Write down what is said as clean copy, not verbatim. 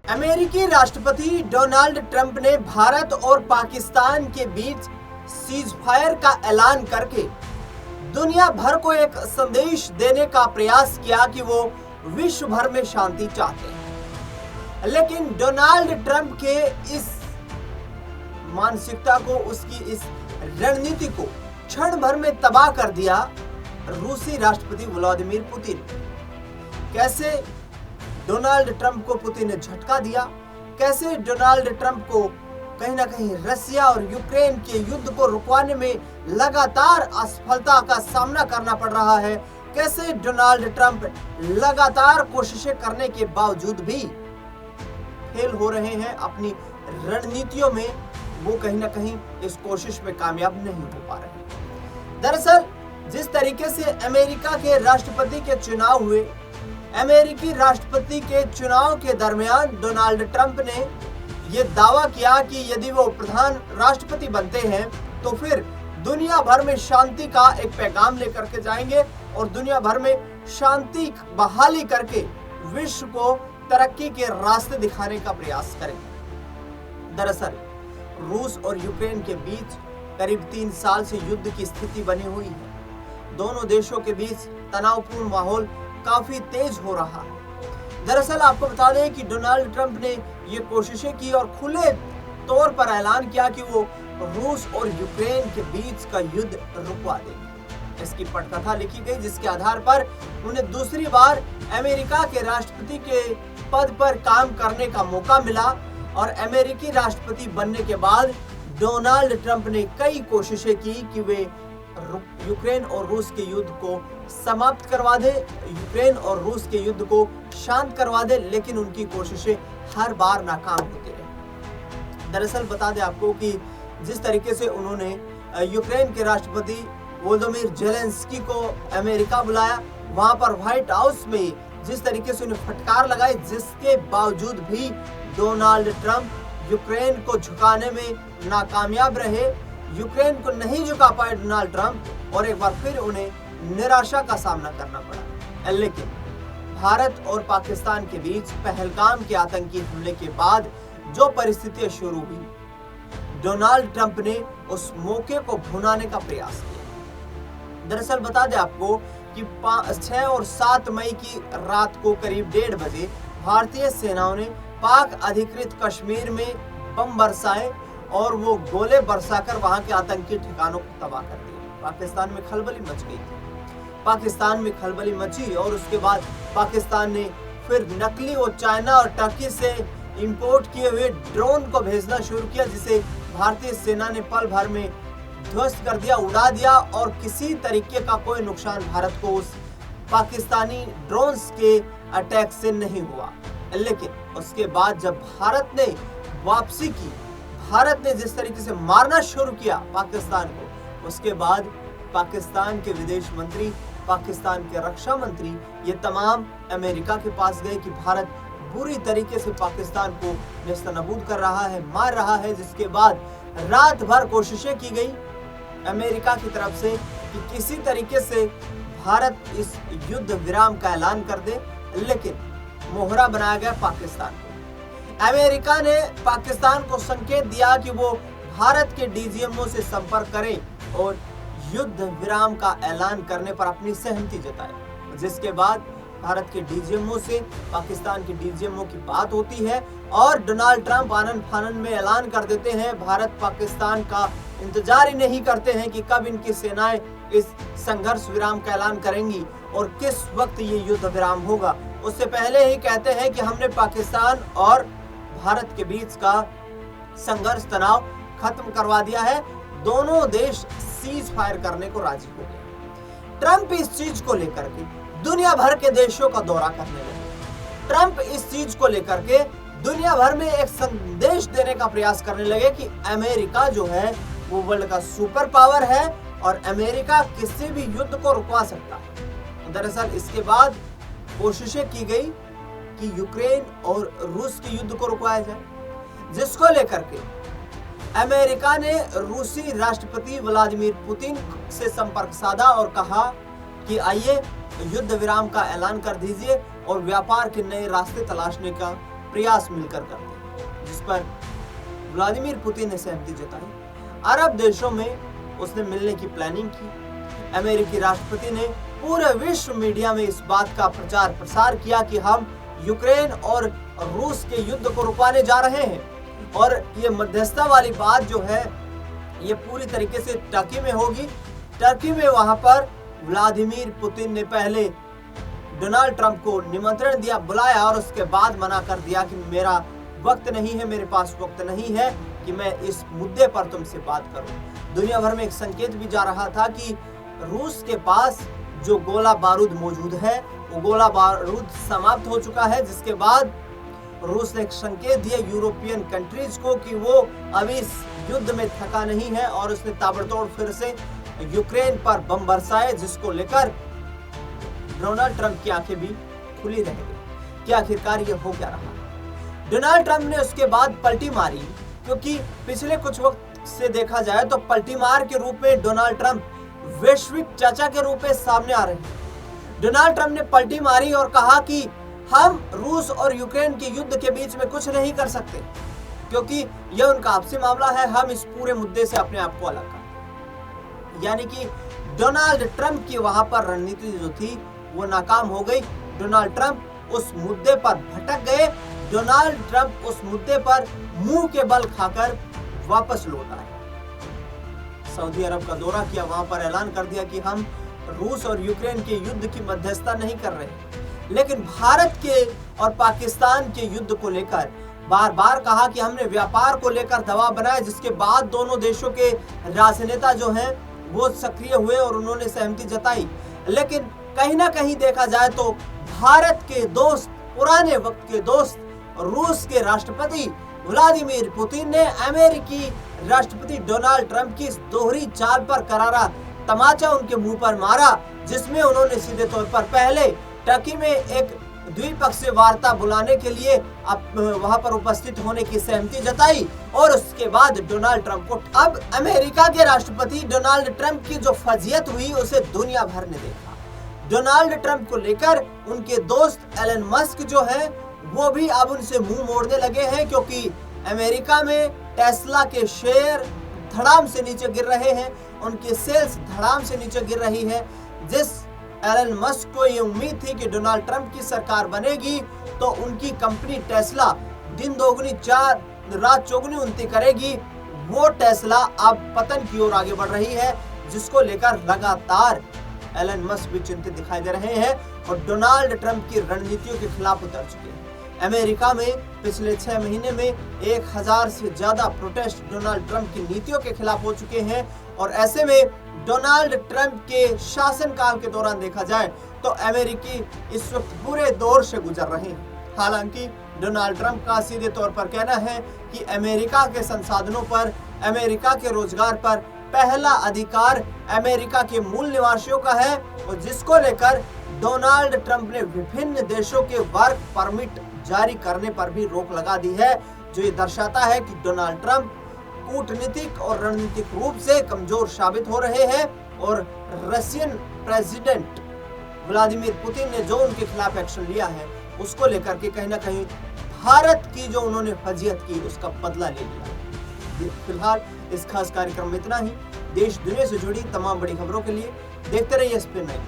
अमेरिकी राष्ट्रपति Donald Trump ने भारत और पाकिस्तान के बीच सीजफायर का ऐलान करके दुनिया भर को एक संदेश देने का प्रयास किया कि वो विश्व भर में शांति चाहते हैं। लेकिन डोनाल्ड ट्रंप के इस मानसिकता को, उसकी इस रणनीति को क्षण भर में तबाह कर दिया रूसी राष्ट्रपति व्लादिमीर पुतिन। कैसे डोनाल्ड ट्रंप को पुतिन ने झटका दिया, कैसे डोनाल्ड ट्रंप को कहीं ना कहीं रसिया और यूक्रेन के युद्ध को रुकवाने में लगातार असफलता का सामना करना पड़ रहा है, कैसे डोनाल्ड ट्रंप लगातार कोशिशें करने के बावजूद भी फेल हो रहे हैं अपनी रणनीतियों में, वो कहीं ना कहीं इस कोशिश में कामयाब नहीं हो पा रहे। दरअसल जिस तरीके से अमेरिका के राष्ट्रपति के चुनाव हुए, अमेरिकी राष्ट्रपति के चुनाव के दरमियान डोनाल्ड ट्रंप ने यह दावा किया कि यदि वो प्रधान राष्ट्रपति बनते हैं तो फिर दुनिया भर में शांति का एक पैगाम लेकर के जाएंगे और दुनिया भर में शांति बहाली करके विश्व को तरक्की के रास्ते दिखाने का प्रयास करेंगे। दरअसल रूस और यूक्रेन के बीच करीब 3 साल से युद्ध की स्थिति बनी हुई है। दोनों देशों के बीच तनावपूर्ण माहौल काफी तेज हो रहा है। दरअसल आपको बता दें कि डोनाल्ड ट्रंप ने ये कोशिशें की और खुले तौर पर ऐलान किया कि वो रूस और यूक्रेन के बीच का युद्ध रुकवा देंगे। इसकी पटकथा लिखी गई जिसके आधार पर उन्हें दूसरी बार अमेरिका के राष्ट्रपति के पद पर काम करने का मौका मिला और अमेरिकी राष्ट्रपति बनने के बाद डोनाल्ड ट्रंप ने कई कोशिशें की कि वे यूक्रेन और रूस के युद्ध को समाप्त करवा दे, यूक्रेन और रूस के युद्ध को शांत करवा दे, लेकिन उनकी कोशिशें हर बार नाकाम होती रही। दरअसल बता दें आपको कि जिस तरीके से उन्होंने यूक्रेन के राष्ट्रपति वोलोदिमीर ज़ेलेंस्की को अमेरिका बुलाया, वहां पर व्हाइट हाउस में जिस तरीके से उन्हें फटकार लगाई, जिसके बावजूद भी डोनाल्ड ट्रंप यूक्रेन को झुकाने में नाकामयाब रहे। यूक्रेन को नहीं झुका पाए डोनाल्ड ट्रंप और एक बार फिर उन्हें निराशा का सामना करना पड़ा। लेकिन भारत और पाकिस्तान के बीच पहलगाम के आतंकी हमले के बाद जो परिस्थितियां शुरू हुई, डोनाल्ड ट्रंप ने उस मौके को भुनाने का प्रयास किया। दरअसल बता दें आपको कि 6 और 7 मई की रात को करीब 1:30 बजे भारतीय सेनाओं ने पाक अधिकृत कश्मीर में बम बरसाए और वो गोले बरसाकर वहां के आतंकी ठिकानों को तबाह कर दिया। पाकिस्तान में खलबली मच गई थी। पाकिस्तान में खलबली मची और उसके बाद पाकिस्तान ने फिर नकली और चाइना और टर्की से इंपोर्ट किए हुए ड्रोन को भेजना शुरू किया, जिसे भारतीय सेना ने पल भर में ध्वस्त कर दिया, उड़ा दिया और किसी तरीके का कोई नुकसान भारत को उस पाकिस्तानी ड्रोन्स के अटैक से नहीं हुआ। लेकिन उसके बाद जब भारत ने वापसी की, भारत ने जिस तरीके से मारना शुरू किया पाकिस्तान को, उसके बाद पाकिस्तान के विदेश मंत्री, पाकिस्तान के रक्षा मंत्री, ये तमाम अमेरिका के पास गए कि भारत बुरी तरीके से पाकिस्तान को नेस्तनाबूद कर रहा है, मार रहा है। जिसके बाद रात भर कोशिशें की गई अमेरिका की तरफ से कि किसी तरीके से भारत इस युद्ध विराम का ऐलान कर दे, लेकिन मोहरा बनाया गया पाकिस्तान को। अमेरिका ने पाकिस्तान को संकेत दिया कि वो भारत के डीजीएमओ से संपर्क करें और युद्ध विराम का ऐलान करने पर अपनी सहमति जताए। जिसके बाद भारत के डीजीएमओ से पाकिस्तान के डीजीएमओ की बात होती है और डोनाल्ड ट्रंप आनन फानन में ऐलान कर देते हैं। भारत पाकिस्तान का इंतजार ही नहीं करते हैं कि कब इनकी सेनाएं इस संघर्ष विराम का ऐलान करेंगी और किस वक्त ये युद्ध विराम होगा। उससे पहले ही कहते हैं कि हमने पाकिस्तान और भारत के बीच का संघर्ष तनाव खत्म करवा दिया है, दोनों देश सीज फायर करने को राजी हो गए। ट्रंप इस चीज को लेकर के दुनिया भर के देशों का दौरा करने लगे। ट्रंप इस चीज को लेकर के दुनिया भर में एक संदेश देने का प्रयास करने लगे कि अमेरिका जो है वो वर्ल्ड का सुपर पावर है और अमेरिका किसी भी युद्ध को रुकवा सकता है। दरअसल इसके बाद कोशिशें की गई कि यूक्रेन और रूस के युद्ध को रुकवाया जाए, जिसको लेकर के अमेरिका ने रूसी राष्ट्रपति व्लादिमीर पुतिन से संपर्क साधा और कहा कि आइए युद्ध विराम का ऐलान कर दीजिए और व्यापार के नए रास्ते तलाशने का प्रयास मिलकर करते हैं, जिस पर व्लादिमीर पुतिन ने सहमति जताई। अरब देशों में उसने मिलने की प्लानिंग की। अमेरिकी राष्ट्रपति ने पूरे विश्व मीडिया में इस बात का प्रचार प्रसार किया कि हम यूक्रेन और रूस के युद्ध को रुकवाने जा रहे हैं, और ये मध्यस्थता वाली बात जो है ये पूरी तरीके से टर्की में होगी। टर्की में वहां पर व्लादिमीर पुतिन ने पहले डोनाल्ड ट्रंप को निमंत्रण दिया, बुलाया, और उसके बाद मना कर दिया कि मेरा वक्त नहीं है, मेरे पास वक्त नहीं है कि मैं इस मुद्दे पर तुमसे बात करूं। दुनिया भर में एक संकेत भी जा रहा था कि रूस के पास जो गोला बारूद मौजूद है वो गोला बारूद समाप्त हो चुका है, जिसके बाद रूस ने एक संकेत दिया यूरोपियन कंट्रीज को कि वो अभी इस युद्ध में थका नहीं है, और उसने ताबड़तोड़ फिर से यूक्रेन पर बम बरसाए, जिसको लेकर डोनाल्ड ट्रंप की आंखें भी खुली रह गई कि आखिरकार ये हो क्या रहा। डोनाल्ड ट्रंप ने उसके बाद पलटी मारी, क्योंकि पिछले कुछ वक्त से देखा जाए तो पलटी मार के रूप में डोनाल्ड ट्रंप वैश्विक चाचा के रूप में सामने आ रहे हैं। डोनाल्ड ट्रंप ने पलटी मारी और कहा कि हम रूस और यूक्रेन के युद्ध के बीच में कुछ नहीं कर सकते, क्योंकि यह उनका आपसी मामला है, हम इस पूरे मुद्दे से अपने आप को अलग कर। यानी कि डोनाल्ड ट्रंप की वहां पर रणनीति जो थी वो नाकाम हो गई। डोनाल्ड ट्रंप उस मुद्दे पर भटक गए। डोनाल्ड ट्रंप उस मुद्दे पर मुंह के बल खाकर वापस लौट आए। सऊदी अरब का दौरा किया, वहां पर ऐलान कर दिया कि हम रूस और यूक्रेन के युद्ध की मध्यस्थता नहीं कर रहे, लेकिन भारत के और पाकिस्तान के युद्ध को लेकर बार बार कहा कि हमने व्यापार को लेकर दबाव बनाया, जिसके बाद दोनों देशों के राजनेता जो हैं वो सक्रिय हुए और उन्होंने सहमति जताई। लेकिन कहीं ना कहीं देखा जाए तो भारत के दोस्त, पुराने वक्त के दोस्त रूस के राष्ट्रपति व्लादिमीर पुतिन ने अमेरिकी राष्ट्रपति डोनाल्ड ट्रंप की इस दोहरी चाल पर करारा तमाचा उनके मुंह पर मारा, जिसमें उन्होंने सीधे तौर पर पहले टर्की में एक द्विपक्षीय वार्ता बुलाने के लिए वहां पर उपस्थित होने की सहमति जताई, और उसके बाद डोनाल्ड ट्रंप को अब अमेरिका के राष्ट्रपति डोनाल्ड ट्रंप की जो फजीयत हुई उसे दुनिया भर ने देखा। डोनाल्ड ट्रंप को लेकर उनके दोस्त एलन मस्क जो है वो भी अब उनसे मुंह मोड़ने लगे हैं, क्योंकि अमेरिका में टेस्ला के शेयर धड़ाम से नीचे गिर रहे हैं, उनकी सेल्स धड़ाम से नीचे गिर रही है। जिस एलन मस्क को ये उम्मीद थी कि डोनाल्ड ट्रंप की सरकार बनेगी तो उनकी कंपनी टेस्ला दिन दोगुनी चार रात चौगुनी उन्नति करेगी, वो टेस्ला अब पतन की ओर आगे बढ़ रही है, जिसको लेकर लगातार एलन मस्क भी चिंतित दिखाई दे रहे हैं और डोनाल्ड ट्रंप की रणनीतियों के खिलाफ उतर चुके हैं। अमेरिका में पिछले 6 महीने में 1000 से ज्यादा प्रोटेस्ट डोनाल्ड ट्रंप की नीतियों के खिलाफ हो चुके हैं, और ऐसे में डोनाल्ड ट्रंप के शासनकाल के दौरान देखा जाए तो अमेरिकी इस वक्त बुरे दौर से गुजर रहे हैं। हालांकि डोनाल्ड ट्रंप का सीधे तौर पर कहना है कि अमेरिका के संसाधनों पर, अमेरिका के रोजगार पर पहला अधिकार अमेरिका के मूल निवासियों का है, और जिसको लेकर डोनाल्ड ट्रंप ने विभिन्न देशों के वर्क परमिट जारी करने पर भी रोक लगा दी है, जो ये दर्शाता है कि डोनाल्ड ट्रंप कूटनीतिक और रणनीतिक रूप से कमजोर साबित हो रहे हैं, और रशियन प्रेसिडेंट व्लादिमीर पुतिन ने जो उनके खिलाफ एक्शन लिया है उसको लेकर के कहीं ना कहीं भारत की जो उन्होंने फजीयत की उसका बदला ले लिया। फिलहाल इस खास कार्यक्रम में इतना ही। देश दुनिया से जुड़ी तमाम बड़ी खबरों के लिए देखते रहिए SPN9।